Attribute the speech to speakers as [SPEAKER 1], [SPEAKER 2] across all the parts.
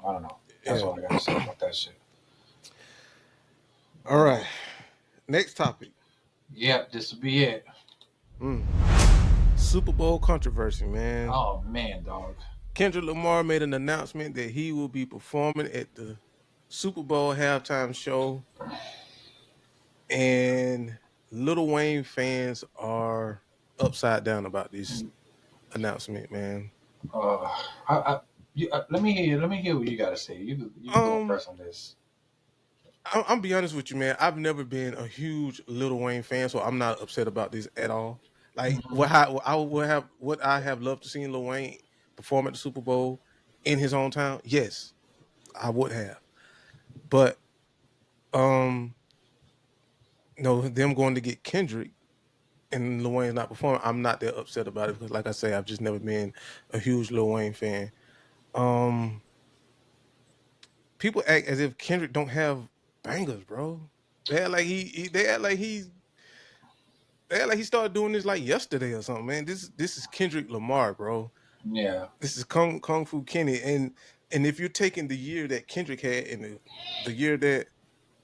[SPEAKER 1] I don't know. That's
[SPEAKER 2] Yeah.
[SPEAKER 1] all I gotta say about that shit.
[SPEAKER 2] All right. Next topic.
[SPEAKER 1] Yep, this will be it.
[SPEAKER 2] Mm. Super Bowl controversy, man.
[SPEAKER 1] Oh man, dog.
[SPEAKER 2] Kendrick Lamar made an announcement that he will be performing at the Super Bowl halftime show, and Lil Wayne fans are upside down about this announcement, man.
[SPEAKER 1] Uh, let me hear. Let me hear what you gotta say. You go
[SPEAKER 2] Um,
[SPEAKER 1] first on this.
[SPEAKER 2] I'm be honest with you, man. I've never been a huge Lil Wayne fan, so I'm not upset about this at all. Like
[SPEAKER 1] Hmm.
[SPEAKER 2] what I have loved to see Lil Wayne perform at the Super Bowl in his own town. Yes, I would have, but um, no, them going to get Kendrick and Lil Wayne's not performing. I'm not that upset about it because, like I say, I've just never been a huge Lil Wayne fan. Um, People act as if Kendrick don't have bangers, bro. They act like they act like he started doing this like yesterday or something, man. This is Kendrick Lamar, bro.
[SPEAKER 1] Yeah.
[SPEAKER 2] This is Kung Fu Kenny, and if you're taking the year that Kendrick had and the year that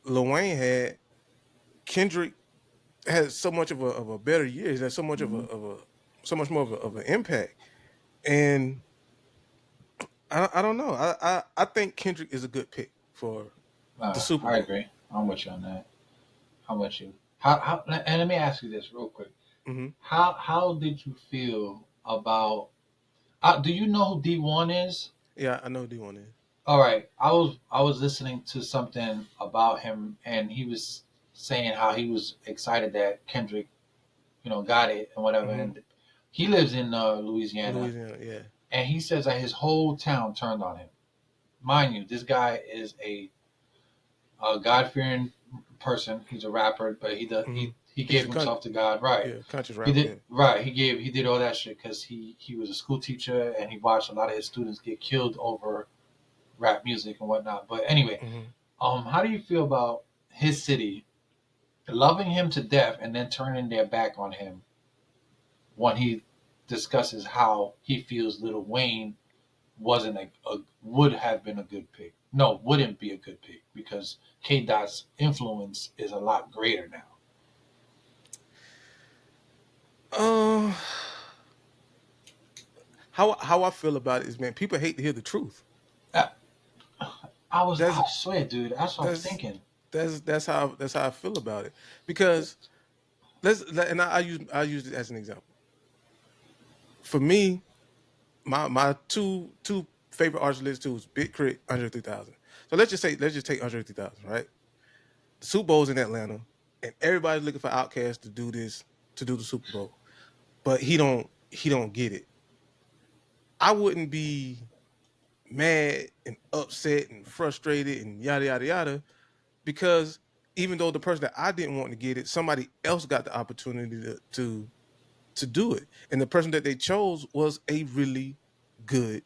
[SPEAKER 2] Lil Wayne had, Kendrick has so much of a better year. He has so much
[SPEAKER 1] Hmm.
[SPEAKER 2] of a so much more of an impact. And I don't know. I think Kendrick is a good pick for the Super
[SPEAKER 1] I
[SPEAKER 2] Bowl.
[SPEAKER 1] agree. I'm with you on that. I'm with you. How? And let me ask you this real quick.
[SPEAKER 2] Hmm.
[SPEAKER 1] How did you feel about? Do you know who D1 is?
[SPEAKER 2] Yeah, I know D1 is.
[SPEAKER 1] All right. I was listening to something about him, and he was saying how he was excited that Kendrick, got it and whatever.
[SPEAKER 2] Hmm.
[SPEAKER 1] And he lives in Louisiana,
[SPEAKER 2] Louisiana, yeah.
[SPEAKER 1] and he says that his whole town turned on him. Mind you, this guy is a God fearing person. He's a rapper, but
[SPEAKER 2] Hmm.
[SPEAKER 1] he
[SPEAKER 2] He's
[SPEAKER 1] gave
[SPEAKER 2] a
[SPEAKER 1] himself to God. Right.
[SPEAKER 2] yeah, conscious
[SPEAKER 1] He
[SPEAKER 2] rapper,
[SPEAKER 1] did
[SPEAKER 2] yeah.
[SPEAKER 1] right. He did all that shit because he was a school teacher and he watched a lot of his students get killed over rap music and whatnot. But anyway,
[SPEAKER 2] Hmm.
[SPEAKER 1] how do you feel about his city loving him to death and then turning their back on him when he discusses how he feels Little Wayne wasn't would have been a good pick. No, wouldn't be a good pick because K Dot's influence is a lot greater now.
[SPEAKER 2] Uh, how I feel about it is, man, people hate to hear the truth.
[SPEAKER 1] I,
[SPEAKER 2] That's
[SPEAKER 1] I swear, dude, that's what I'm
[SPEAKER 2] that's
[SPEAKER 1] thinking.
[SPEAKER 2] that's how I feel about it. Because and I use it as an example. For me, my two favorite artists to listen to is Big Crit, Andre 3000. So let's just take Andre 3000, right? The Super Bowl's in Atlanta, and everybody's looking for Outkast to do this to do the Super Bowl, but he don't get it. I wouldn't be mad and upset and frustrated and yada yada yada because even though the person that I didn't want to get it, somebody else got the opportunity to do it, and the person that they chose was a really good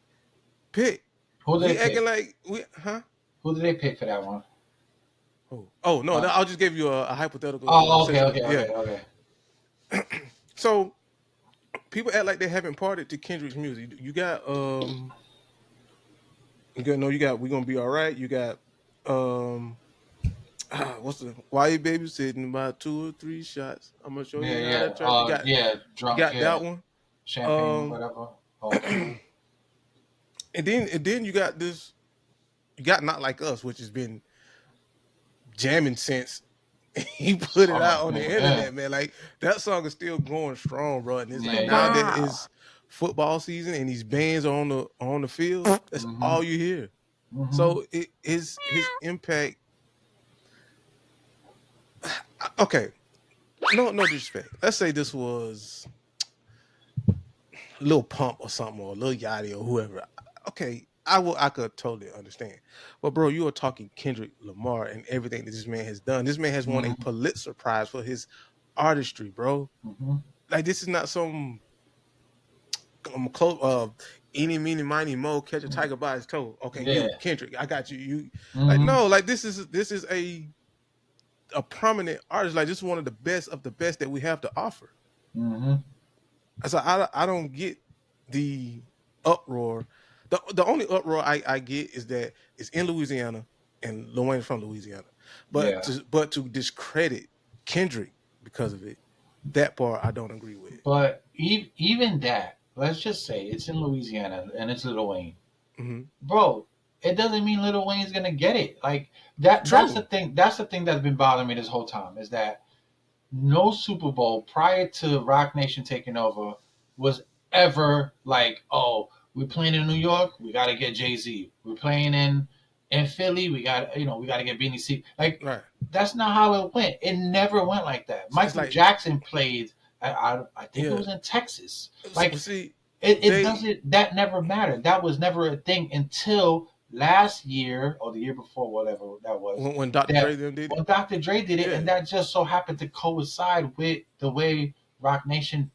[SPEAKER 2] pick.
[SPEAKER 1] Who did
[SPEAKER 2] We
[SPEAKER 1] they
[SPEAKER 2] acting
[SPEAKER 1] pick?
[SPEAKER 2] like we huh?
[SPEAKER 1] Who did they pick for that one?
[SPEAKER 2] Oh no,
[SPEAKER 1] Uh,
[SPEAKER 2] I'll just give you a hypothetical
[SPEAKER 1] oh, okay,
[SPEAKER 2] situation.
[SPEAKER 1] okay,
[SPEAKER 2] Yeah,
[SPEAKER 1] okay, okay.
[SPEAKER 2] so people act like they haven't parted to Kendrick's music. You got no, you got we gonna be all right. You got um what's the why you babysitting about two or three shots? I'm gonna show
[SPEAKER 1] Yeah,
[SPEAKER 2] you how
[SPEAKER 1] yeah,
[SPEAKER 2] to track.
[SPEAKER 1] yeah.
[SPEAKER 2] You
[SPEAKER 1] Drunk,
[SPEAKER 2] got
[SPEAKER 1] yeah.
[SPEAKER 2] that one.
[SPEAKER 1] Champagne,
[SPEAKER 2] Um
[SPEAKER 1] whatever. Oh, cool.
[SPEAKER 2] and then you got this you got Not Like Us, which has been jamming since he put it
[SPEAKER 1] Summer,
[SPEAKER 2] out on the
[SPEAKER 1] man. Yeah,
[SPEAKER 2] internet, man. Like that song is still going strong, bro. And it's
[SPEAKER 1] yeah,
[SPEAKER 2] like now
[SPEAKER 1] yeah.
[SPEAKER 2] that
[SPEAKER 3] Wow.
[SPEAKER 2] it's football season and these bands are on the field, that's
[SPEAKER 1] Mhm,
[SPEAKER 2] all you hear.
[SPEAKER 1] mhm.
[SPEAKER 2] So his impact. Okay, no disrespect. Let's say this was Lil Pump or something or Lil Yachty or whoever. Okay, I could totally understand. But bro, you are talking Kendrick Lamar and everything that this man has done. This man has won a
[SPEAKER 1] Mhm.
[SPEAKER 2] Pulitzer Prize for his artistry, bro.
[SPEAKER 1] Mhm.
[SPEAKER 2] Like this is not some close eeny meeny miny mo catch a tiger by his toe. Okay,
[SPEAKER 1] Yeah.
[SPEAKER 2] you Kendrick, I got you. You like
[SPEAKER 1] Mhm.
[SPEAKER 2] no, like this is a prominent artist. Like this is one of the best that we have to offer.
[SPEAKER 1] Mhm.
[SPEAKER 2] So I don't get the uproar. The only uproar I get is that it's in Louisiana and Lil Wayne's from Louisiana,
[SPEAKER 1] Yeah,
[SPEAKER 2] but to discredit Kendrick because of it, that part I don't agree with.
[SPEAKER 1] but even that, let's just say it's in Louisiana and it's Lil Wayne,
[SPEAKER 2] Hmm.
[SPEAKER 1] bro. It doesn't mean Lil Wayne's gonna get it. Like that. That's the
[SPEAKER 2] True.
[SPEAKER 1] thing. That's the thing that's been bothering me this whole time is that no Super Bowl prior to Rock Nation taking over was ever like, oh, we're playing in New York, we got to get Jay Z. We're playing in Philly, we got to get Beanie C. Like
[SPEAKER 2] Right.
[SPEAKER 1] that's not how it went. It never went like that.
[SPEAKER 2] It's
[SPEAKER 1] Michael
[SPEAKER 2] like,
[SPEAKER 1] Jackson played. I think it
[SPEAKER 2] yeah.
[SPEAKER 1] was in Texas.
[SPEAKER 2] Well,
[SPEAKER 1] Like
[SPEAKER 2] see,
[SPEAKER 1] it
[SPEAKER 2] they
[SPEAKER 1] doesn't. That never mattered. That was never a thing until last year or the year before, whatever that was.
[SPEAKER 2] when Dr. Dre
[SPEAKER 1] That
[SPEAKER 2] them did it.
[SPEAKER 1] when Dr. Dre did it,
[SPEAKER 2] Yeah.
[SPEAKER 1] and that just so happened to coincide with the way Rock Nation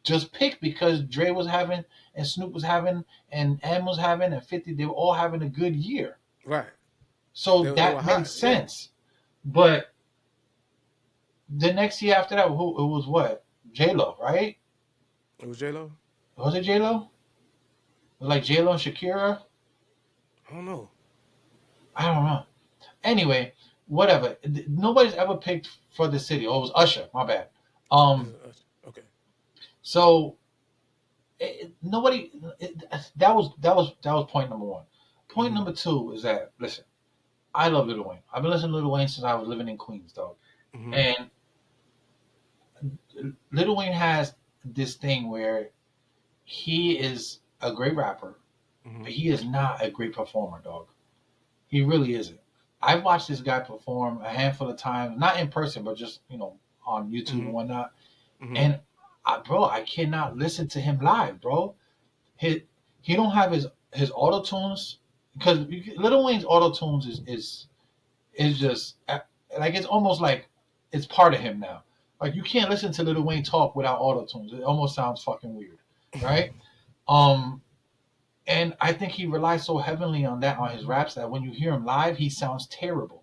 [SPEAKER 1] just picked because Dre was having and Snoop was having and M was having and 50. They were all having a good year,
[SPEAKER 2] Right.
[SPEAKER 1] so
[SPEAKER 2] They were
[SPEAKER 1] that made
[SPEAKER 2] hot. Yeah.
[SPEAKER 1] sense. But the next year after that, who it was what J Lo, right?
[SPEAKER 2] It was J Lo.
[SPEAKER 1] Was it J Lo? It was like J Lo and Shakira.
[SPEAKER 2] I don't know.
[SPEAKER 1] I don't know. Anyway, whatever. Nobody's ever picked for the city. Oh, it was Usher. My bad. Um.
[SPEAKER 2] Okay.
[SPEAKER 1] So nobody. That was point number one. Point
[SPEAKER 2] Hmm.
[SPEAKER 1] number two is that listen. I love Lil Wayne. I've been listening to Lil Wayne since I was living in Queens, dog.
[SPEAKER 2] Hmm.
[SPEAKER 1] And Lil Wayne has this thing where he is a great rapper,
[SPEAKER 2] Hmm.
[SPEAKER 1] but he is not a great performer, dog. He really isn't. I've watched this guy perform a handful of times, not in person, but just on YouTube and
[SPEAKER 2] Hmm.
[SPEAKER 1] whatnot.
[SPEAKER 2] Hmm.
[SPEAKER 1] And bro, I cannot listen to him live, bro. He he don't have his auto tunes because Lil Wayne's auto tunes is just like it's almost like it's part of him now. Like you can't listen to Lil Wayne talk without auto tunes. It almost sounds fucking weird, right? Um, and I think he relies so heavily on that on his raps that when you hear him live, he sounds terrible.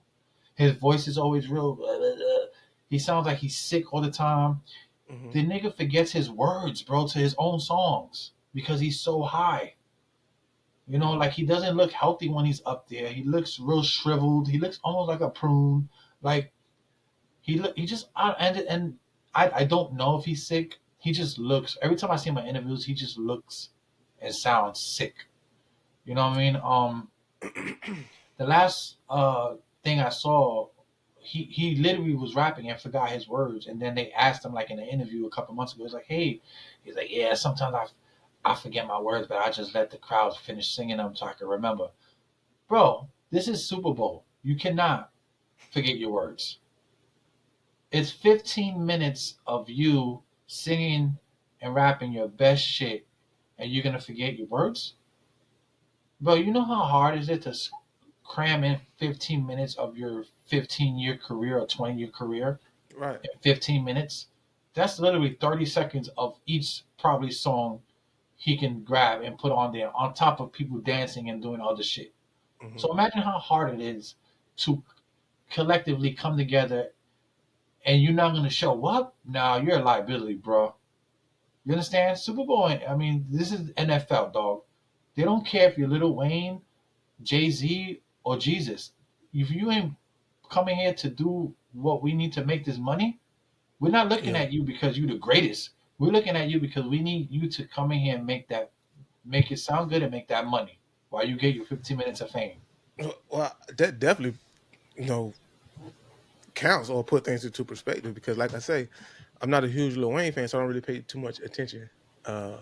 [SPEAKER 1] His voice is always real. Blah, blah, blah. He sounds like he's sick all the time.
[SPEAKER 2] Hmm.
[SPEAKER 1] The nigga forgets his words, bro, to his own songs because he's so high. Like he doesn't look healthy when he's up there. He looks real shriveled. He looks almost like a prune. Like he just and I don't know if he's sick. He just looks every time I see him in interviews, he just looks and sounds sick. You know what I mean? The last thing I saw, he literally was rapping and forgot his words, and then they asked him like in an interview a couple months ago. He's like, "Hey," he's like, "Yeah, sometimes I forget my words, but I just let the crowd finish singing them so I can remember." Bro, this is Super Bowl. You cannot forget your words. It's 15 minutes of you singing and rapping your best shit, and you're gonna forget your words, bro. You know how hard is it to cram in 15 minutes of your 15-year career or 20-year career
[SPEAKER 2] Right.
[SPEAKER 1] in 15 minutes? That's literally 30 seconds of each probably song he can grab and put on there, on top of people dancing and doing other shit.
[SPEAKER 2] Hmm.
[SPEAKER 1] So imagine how hard it is to collectively come together and you're not going to show up. Now you're a liability, bro. You understand? Super Bowl. I mean, this is NFL, dog. They don't care if you're Little Wayne, Jay Z, or Jesus. If you ain't coming here to do what we need to make this money, we're not looking
[SPEAKER 2] Yeah.
[SPEAKER 1] at you because you're the greatest. We're looking at you because we need you to come in here and make it sound good and make that money while you get your 15 minutes of fame.
[SPEAKER 2] Well, that definitely, you know, counts or put things into perspective because, like I say, I'm not a huge Lil Wayne fan, so I don't really pay too much attention uh,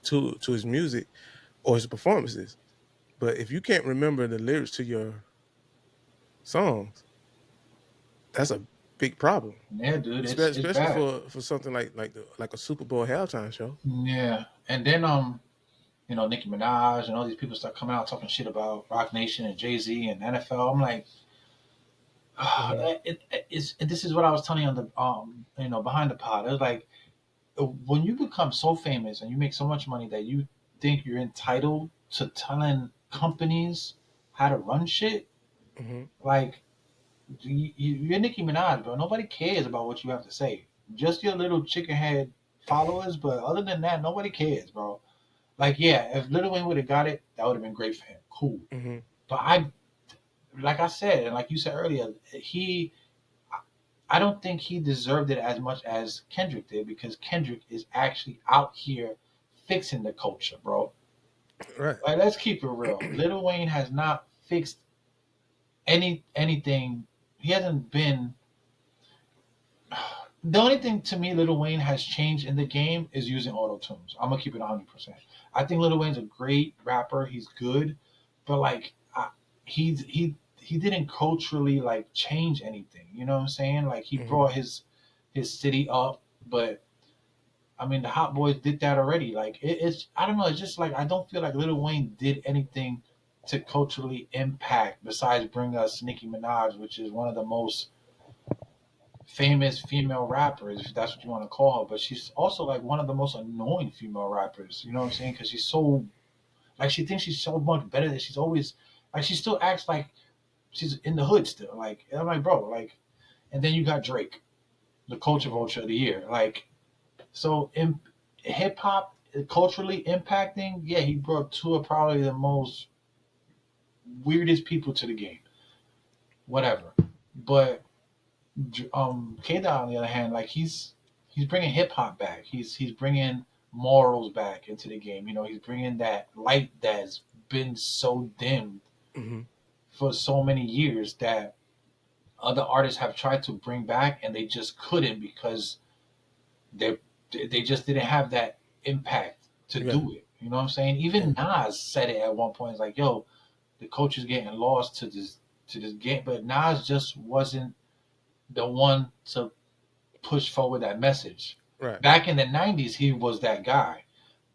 [SPEAKER 2] to his music or his performances. But if you can't remember the lyrics to your songs, that's a big problem,
[SPEAKER 1] Yeah, dude, it's
[SPEAKER 2] especially
[SPEAKER 1] bad.
[SPEAKER 2] for something like a Super Bowl halftime show.
[SPEAKER 1] Yeah, and then Nicki Minaj and all these people start coming out talking shit about Rock Nation and Jay Z and NFL. I'm like,
[SPEAKER 2] Hmm.
[SPEAKER 1] this is what I was telling you on the behind the pod. It was like when you become so famous and you make so much money that you think you're entitled to telling companies how to run shit.
[SPEAKER 2] Hmm.
[SPEAKER 1] Like you're Nicki Minaj, bro. Nobody cares about what you have to say. Just your little chicken head followers, but other than that, nobody cares, bro. Like, yeah, if Lil Wayne would have got it, that would have been great for him. Cool.
[SPEAKER 2] Mm-hmm.
[SPEAKER 1] But like I said, and like you said earlier, I don't think he deserved it as much as Kendrick did because Kendrick is actually out here fixing the culture, bro.
[SPEAKER 2] Right.
[SPEAKER 1] Like, let's keep it real. Lil Wayne has not fixed anything. He hasn't been. The only thing to me Lil Wayne has changed in the game is using auto tunes. I'm gonna keep it 100%. I think Lil Wayne's a great rapper. He's good, but like he didn't culturally like change anything. You know what I'm saying? Like he
[SPEAKER 2] Mm-hmm.
[SPEAKER 1] brought his city up, but I mean the Hot Boys did that already. Like it's I don't know. It's just like I don't feel like Lil Wayne did anything to culturally impact besides bring us Nicki Minaj, which is one of the most famous female rappers, if that's what you want to call her. But she's also like one of the most annoying female rappers. You know what I'm saying? Because she's so like she thinks she's so much better than she's always like she still acts like she's in the hood still. Like I'm like, bro, like, and then you got Drake, the culture vulture of the year. Like, so in hip hop culturally impacting, yeah, he brought two of probably the most weirdest people to the game. Whatever, but K Dot on the other hand, like he's bringing hip hop back. He's bringing morals back into the game. You know, he's bringing that light that's been so dimmed
[SPEAKER 2] Mm-hmm.
[SPEAKER 1] for so many years that other artists have tried to bring back and they just couldn't because they they just didn't have that impact to
[SPEAKER 2] Yeah.
[SPEAKER 1] do it. You know what I'm saying?
[SPEAKER 2] Yeah.
[SPEAKER 1] Even Nas said it at one point. It's like, yo, the coach is getting lost to this game, but Nas just wasn't the one to push forward that message.
[SPEAKER 2] Right.
[SPEAKER 1] Back in the 90s, he was that guy,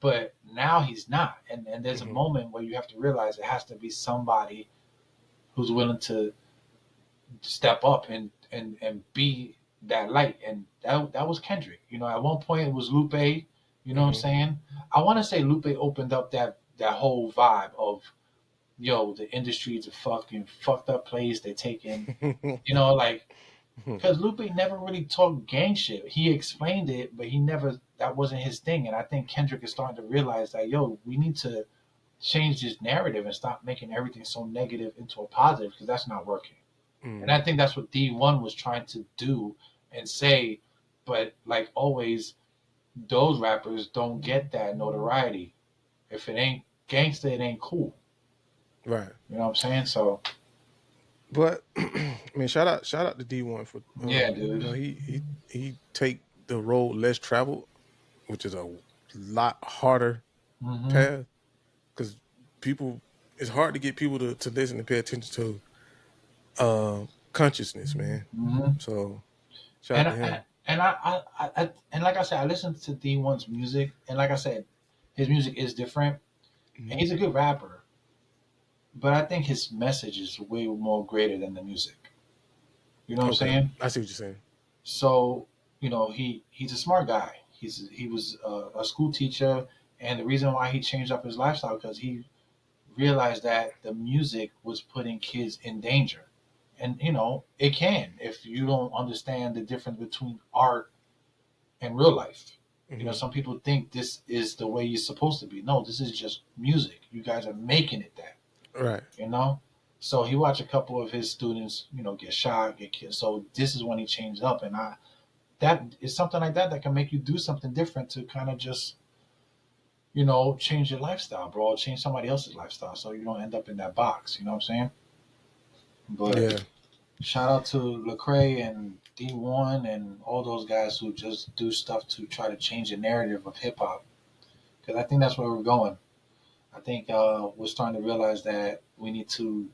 [SPEAKER 1] but now he's not. And there's a
[SPEAKER 2] Mm-hmm.
[SPEAKER 1] moment where you have to realize it has to be somebody who's willing to step up and be that light. And that was Kendrick. You know, at one point it was Lupe. You know what I'm
[SPEAKER 2] Mm-hmm.
[SPEAKER 1] saying? I want to say Lupe opened up that whole vibe of yo, the industry is a fucking fucked up place. They're taking, you know, like because Lupe never really talked gang shit. He explained it, but he never that wasn't his thing. And I think Kendrick is starting to realize that yo, we need to change this narrative and stop making everything so negative into a positive because that's not working. And
[SPEAKER 2] Mm-hmm.
[SPEAKER 1] I think that's what D1 was trying to do and say, but like always, those rappers don't get that notoriety. If it ain't gangster, it ain't cool.
[SPEAKER 2] Right.
[SPEAKER 1] You know what I'm saying? So
[SPEAKER 2] But I mean, shout out to D1 for
[SPEAKER 1] yeah,
[SPEAKER 2] you
[SPEAKER 1] dude.
[SPEAKER 2] know he take the road less traveled, which is a lot harder
[SPEAKER 1] Hmm.
[SPEAKER 2] path because people it's hard to get people to listen and pay attention to consciousness, man.
[SPEAKER 1] Hmm.
[SPEAKER 2] So shout
[SPEAKER 1] And
[SPEAKER 2] out to him.
[SPEAKER 1] and like I said, I listened to D1's music, and like I said, his music is different, and
[SPEAKER 2] Hmm.
[SPEAKER 1] he's a good rapper. But I think his message is way more greater than the music. You know what I'm
[SPEAKER 2] Okay,
[SPEAKER 1] saying?
[SPEAKER 2] I see what you're saying.
[SPEAKER 1] So you know he's a smart guy. He was a school teacher, and the reason why he changed up his lifestyle because he realized that the music was putting kids in danger. And you know it can if you don't understand the difference between art and real life. You know,
[SPEAKER 2] Hmm.
[SPEAKER 1] some people think this is the way you're supposed to be. No, this is just music. You guys are making it that.
[SPEAKER 2] Right.
[SPEAKER 1] You know. So he watched a couple of his students, you know, get shot, get killed. So this is when he changed up, and I that is something like that that can make you do something different to kind of just change your lifestyle, bro, change somebody else's lifestyle, so you don't end up in that box. You know what I'm saying? But
[SPEAKER 2] Yeah.
[SPEAKER 1] shout out to Lecrae and D1 and all those guys who just do stuff to try to change the narrative of hip hop. Because I think that's where we're going. I think we're starting to realize that we need to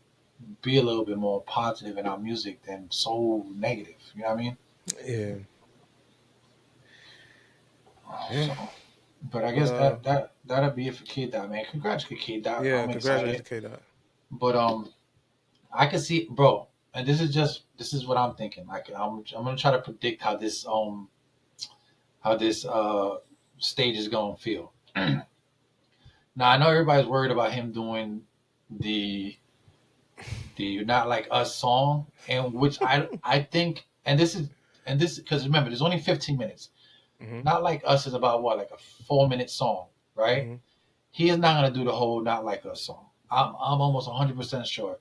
[SPEAKER 1] be a little bit more positive in our music than so negative. You know what I mean?
[SPEAKER 2] Yeah. Yeah.
[SPEAKER 1] So, but I
[SPEAKER 2] But
[SPEAKER 1] guess that'll be it for Kid Dot, man. Congrats to Kid Dot.
[SPEAKER 2] yeah.
[SPEAKER 1] I'm
[SPEAKER 2] Congratulations to
[SPEAKER 1] excited.
[SPEAKER 2] K Dot.
[SPEAKER 1] But I can see, bro. And this is what I'm thinking. Like I'm gonna try to predict how this stage is gonna feel. Now I know everybody's worried about him doing the the Not Like Us song, and which I think, and this because remember there's only 15 minutes.
[SPEAKER 2] Hmm.
[SPEAKER 1] Not Like Us is about what like a 4 minute song, right?
[SPEAKER 2] Hmm.
[SPEAKER 1] he is not going to do the whole "Not Like Us" song. I'm almost 100% sure.